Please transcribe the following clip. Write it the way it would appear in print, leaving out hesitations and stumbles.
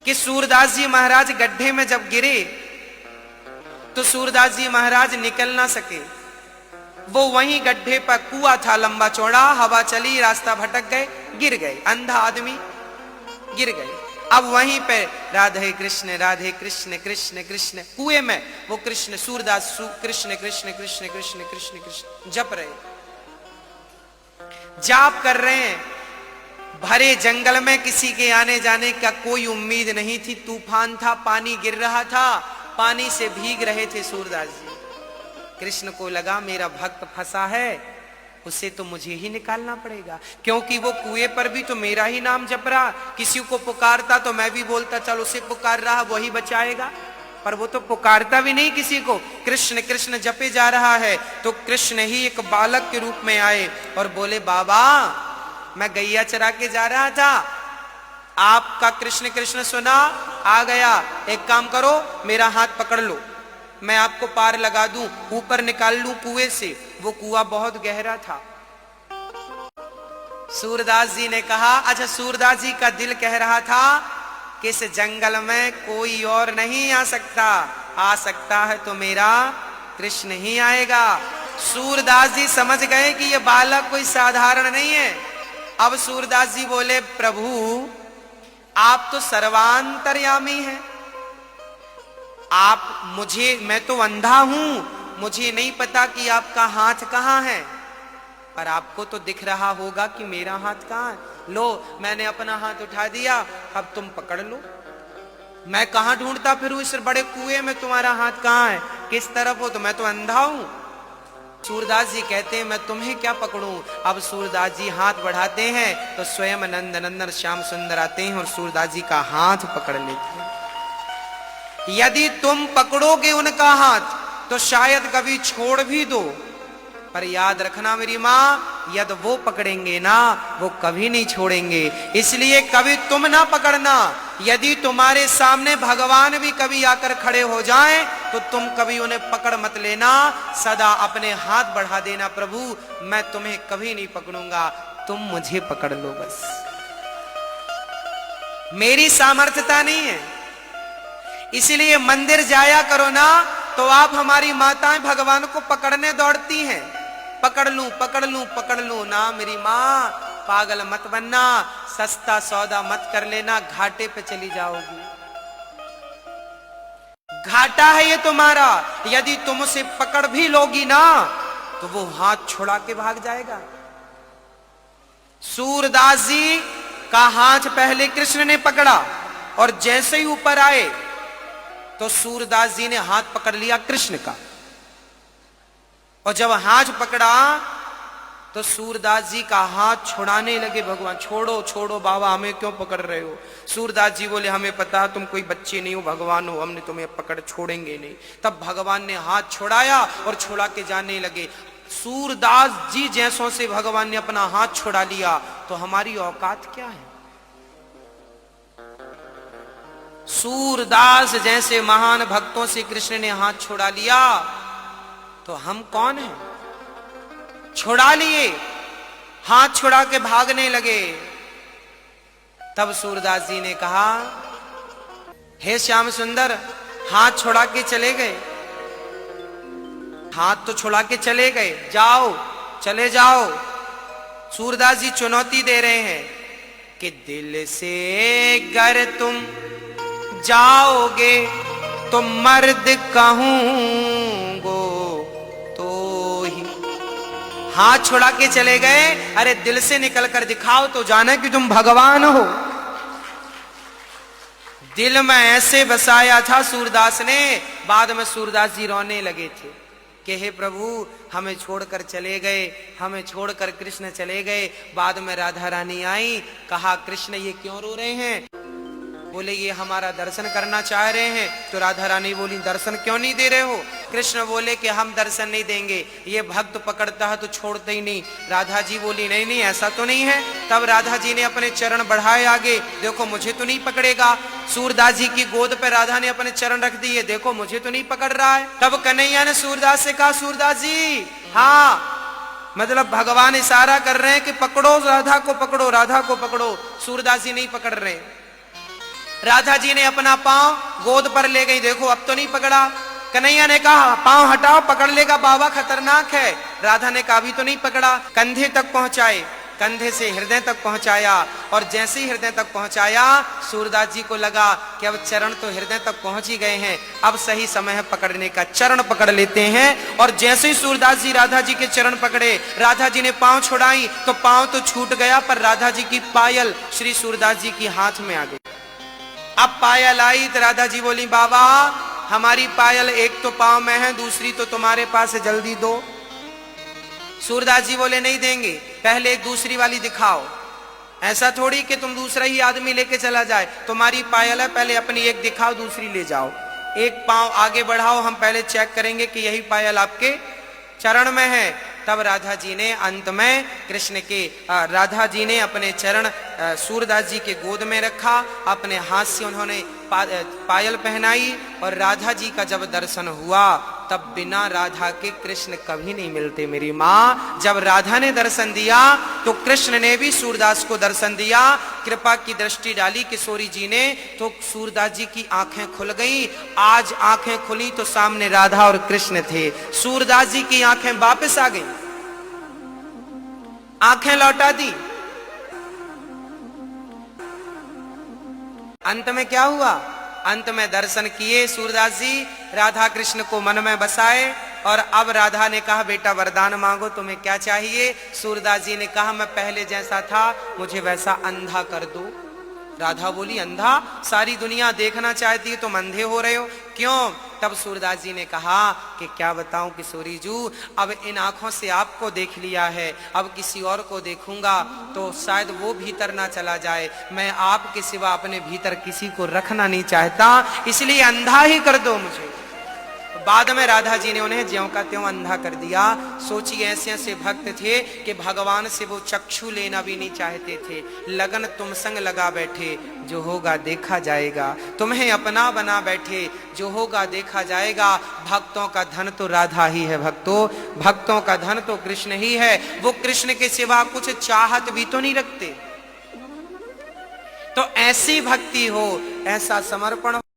कि सूरदास जी महाराज गड्ढे में जब गिरे तो सूरदास जी महाराज निकल ना सके। वो वहीं गड्ढे पर कुआं था लंबा चौड़ा, हवा चली, रास्ता भटक गए, गिर गए, अंधा आदमी गिर गए। अब वहीं पे राधे कृष्ण कृष्ण कृष्ण कुएं में वो कृष्ण सूरदास कृष्ण कृष्ण कृष्ण कृष्ण कृष्ण कृष्ण जप रहे, जाप कर रहे हैं। भरे जंगल में किसी के आने जाने का कोई उम्मीद नहीं थी। तूफान था, पानी गिर रहा था, पानी से भीग रहे थे सूरदास जी। कृष्ण को लगा मेरा भक्त फंसा है, उसे तो मुझे ही निकालना पड़ेगा, क्योंकि वो कुएं पर भी तो मेरा ही नाम जप रहा, किसी को पुकारता तो मैं भी बोलता चल उसे पुकार रहा, वही बचाएगा, पर वो तो पुकारता भी नहीं किसी को। कृष्ण कृष्ण जपे जा रहा है तो कृष्ण ही एक बालक के रूप में आए और बोले बाबा मैं गैया चरा के जा रहा था, आपका कृष्ण कृष्ण सुना, आ गया, एक काम करो मेरा हाथ पकड़ लो, मैं आपको पार लगा दूं, ऊपर निकाल लूं कुएं से। वो कुआं बहुत गहरा था। सूरदास जी ने कहा, अच्छा सूरदास जी का दिल कह रहा था कि इस जंगल में कोई और नहीं आ सकता है तो मेरा कृष्ण ही आएगा। सूरदास जी समझ गए कि ये बालक कोई साधारण नहीं है। अब सूरदास जी बोले प्रभु आप तो सर्वांतर्यामी हैं, मैं तो अंधा हूं, मुझे नहीं पता कि आपका हाथ कहां है, पर आपको तो दिख रहा होगा कि मेरा हाथ कहां है। लो मैंने अपना हाथ उठा दिया, अब तुम पकड़ लो। मैं कहां ढूंढता फिरूं इस बड़े कुएं में, तुम्हारा हाथ कहां है, किस तरफ हो, तो मैं तो अंधा हूं। सूरदास जी कहते हैं मैं तुम्हें क्या पकड़ूं। अब सूरदास जी हाथ बढ़ाते हैं तो स्वयं नंद नंदन श्याम सुंदर आते हैं और सूरदास जी का हाथ पकड़ लेते हैं। यदि तुम पकड़ोगे उनका हाथ तो शायद कभी छोड़ भी दो, पर याद रखना मेरी माँ, यदि वो पकड़ेंगे ना वो कभी नहीं छोड़ेंगे, इसलिए कभी तुम ना पकड़ना। यदि तुम्हारे सामने भगवान भी कभी आकर खड़े हो जाएं तो तुम कभी उन्हें पकड़ मत लेना, सदा अपने हाथ बढ़ा देना, प्रभु मैं तुम्हें कभी नहीं पकड़ूंगा, तुम मुझे पकड़ लो बस। मेरी सामर्थ्यता नहीं है, इसलिए मंदिर जाया करो ना तो आप हमारी माताएं भगवान को पकड़ने दौड़ती हैं, पकड़ लूं पकड़ लूं पकड़ लूं ना मेरी मां, पागल मत बनना, सस्ता सौदा मत कर लेना, घाटे पे चली जाओगी। घाटा है ये तुम्हारा, यदि तुम उसे पकड़ भी लोगी ना तो वो हाथ छुड़ा के भाग जाएगा। सूरदास जी का हाथ पहले कृष्ण ने पकड़ा और जैसे ही ऊपर आए तो सूरदास जी ने हाथ पकड़ लिया कृष्ण का, और जब हाथ पकड़ा तो सूरदास जी का हाथ छुड़ाने लगे। भगवान छोड़ो छोड़ो बाबा, हमें क्यों पकड़ रहे हो। सूरदास जी बोले हमें पता तुम कोई बच्चे नहीं हो, भगवान हो, हमने तुम्हें पकड़ छोड़ेंगे नहीं। तब भगवान ने हाथ छुड़ाया और छुड़ा के जाने लगे। सूरदास जी जैसों से भगवान ने अपना हाथ छुड़ा लिया तो हमारी औकात क्या है। सूरदास जैसे महान भक्तों से कृष्ण ने हाथ छुड़ा लिया तो हम कौन हैं। छुड़ा लिए, हाथ छुड़ा के भागने लगे। तब सूरदास जी ने कहा हे श्याम सुंदर, हाथ छुड़ा के चले गए, हाथ तो छुड़ा के चले गए, जाओ चले जाओ। सूरदास जी चुनौती दे रहे हैं कि दिल से अगर तुम जाओगे तो मर्द कहूंगो तो ही। हाथ छुड़ा के चले गए, अरे दिल से निकल कर दिखाओ तो जाने कि तुम भगवान हो। दिल में ऐसे बसाया था सूरदास ने, बाद में सूरदास जी रोने लगे थे कि हे प्रभु हमें छोड़कर चले गए, हमें छोड़कर कृष्ण चले गए। बाद में राधा रानी आई, कहा कृष्ण ये क्यों रो रहे हैं। बोले ये हमारा दर्शन करना चाह रहे हैं। तो राधा रानी बोली दर्शन क्यों नहीं दे रहे हो। कृष्ण बोले कि हम दर्शन नहीं देंगे, ये भक्त पकड़ता है तो छोड़ते ही नहीं। राधा जी बोली नहीं नहीं ऐसा तो नहीं है। तब राधा जी ने अपने चरण बढ़ाए आगे, देखो मुझे तो नहीं पकड़ेगा। सूरदास जी की गोद पर राधा ने अपने चरण रख दिए, देखो मुझे तो नहीं पकड़ रहा है। तब कन्हैया ने सूरदास से कहा सूरदास जी, हाँ मतलब भगवान इशारा कर रहे हैं कि पकड़ो राधा को, पकड़ो राधा को पकड़ो। सूरदास जी नहीं पकड़ रहे। राधा जी ने अपना पांव गोद पर ले गई, देखो अब तो नहीं पकड़ा। कन्हैया ने कहा पांव हटाओ, पकड़ लेगा बाबा, खतरनाक है। राधा ने कहा अभी तो नहीं पकड़ा। कंधे तक पहुंचाए, कंधे से हृदय तक पहुंचाया, और जैसे ही हृदय तक पहुंचाया सूरदास जी को लगा कि अब चरण तो हृदय तक पहुंच ही गए हैं, अब सही समय है पकड़ने का, चरण पकड़ लेते हैं। और जैसे ही सूरदास जी राधा जी के चरण पकड़े, राधा जी ने पांव छुड़ाई तो पांव तो छूट गया, पर राधा जी की पायल श्री सूरदास जी की हाथ में आ गई। अब पायल आई तो राधा जी बोली बाबा हमारी पायल एक तो पांव में है, दूसरी तो तुम्हारे पास है, जल्दी दो। सूरदास जी बोले नहीं देंगे, पहले एक दूसरी वाली दिखाओ। ऐसा थोड़ी कि तुम दूसरा ही आदमी लेके चला जाए, तुम्हारी पायल है, पहले अपनी एक दिखाओ, दूसरी ले जाओ। एक पांव आगे बढ़ाओ, हम पहले चेक करेंगे कि यही पायल आपके चरण में है। तब राधा जी ने अंत में कृष्ण के राधा जी ने अपने चरण सूरदास जी के गोद में रखा, अपने हाथ से उन्होंने पायल पहनाई। और राधा जी का जब दर्शन हुआ तब बिना राधा के कृष्ण कभी नहीं मिलते मेरी माँ। जब राधा ने दर्शन दिया तो कृष्ण ने भी सूरदास को दर्शन दिया। कृपा की दृष्टि डाली किशोरी जी ने तो सूरदास जी की आंखें खुल गई। आज आंखें खुली तो सामने राधा और कृष्ण थे। सूरदास जी की आंखें वापस आ गई, आंखें लौटा दी। अंत में क्या हुआ? अंत में दर्शन किए सूरदास जी, राधा कृष्ण को मन में बसाए। और अब राधा ने कहा बेटा वरदान मांगो, तुम्हें क्या चाहिए? सूरदास जी ने कहा मैं पहले जैसा था मुझे वैसा अंधा कर दो। राधा बोली अंधा? सारी दुनिया देखना चाहती है, तुम अंधे हो रहे हो, क्यों? तब सूरदास जी ने कहा कि क्या बताऊं किशोरी जू, अब इन आंखों से आपको देख लिया है, अब किसी और को देखूंगा तो शायद वो भीतर ना चला जाए। मैं आपके सिवा अपने भीतर किसी को रखना नहीं चाहता, इसलिए अंधा ही कर दो मुझे। बाद में राधा जी ने उन्हें ज्यों का त्यों अंधा कर दिया। सोचिए ऐसे ऐसे भक्त थे कि भगवान से वो चक्षु लेना भी नहीं चाहते थे। लगन तुम संग लगा बैठे, जो होगा देखा जाएगा। तुम्हें अपना बना बैठे, जो होगा देखा जाएगा। भक्तों का धन तो राधा ही है भक्तों, भक्तों का धन तो कृष्ण ही है। वो कृष्ण के सिवा कुछ चाहत भी तो नहीं रखते। तो ऐसी भक्ति हो, ऐसा समर्पण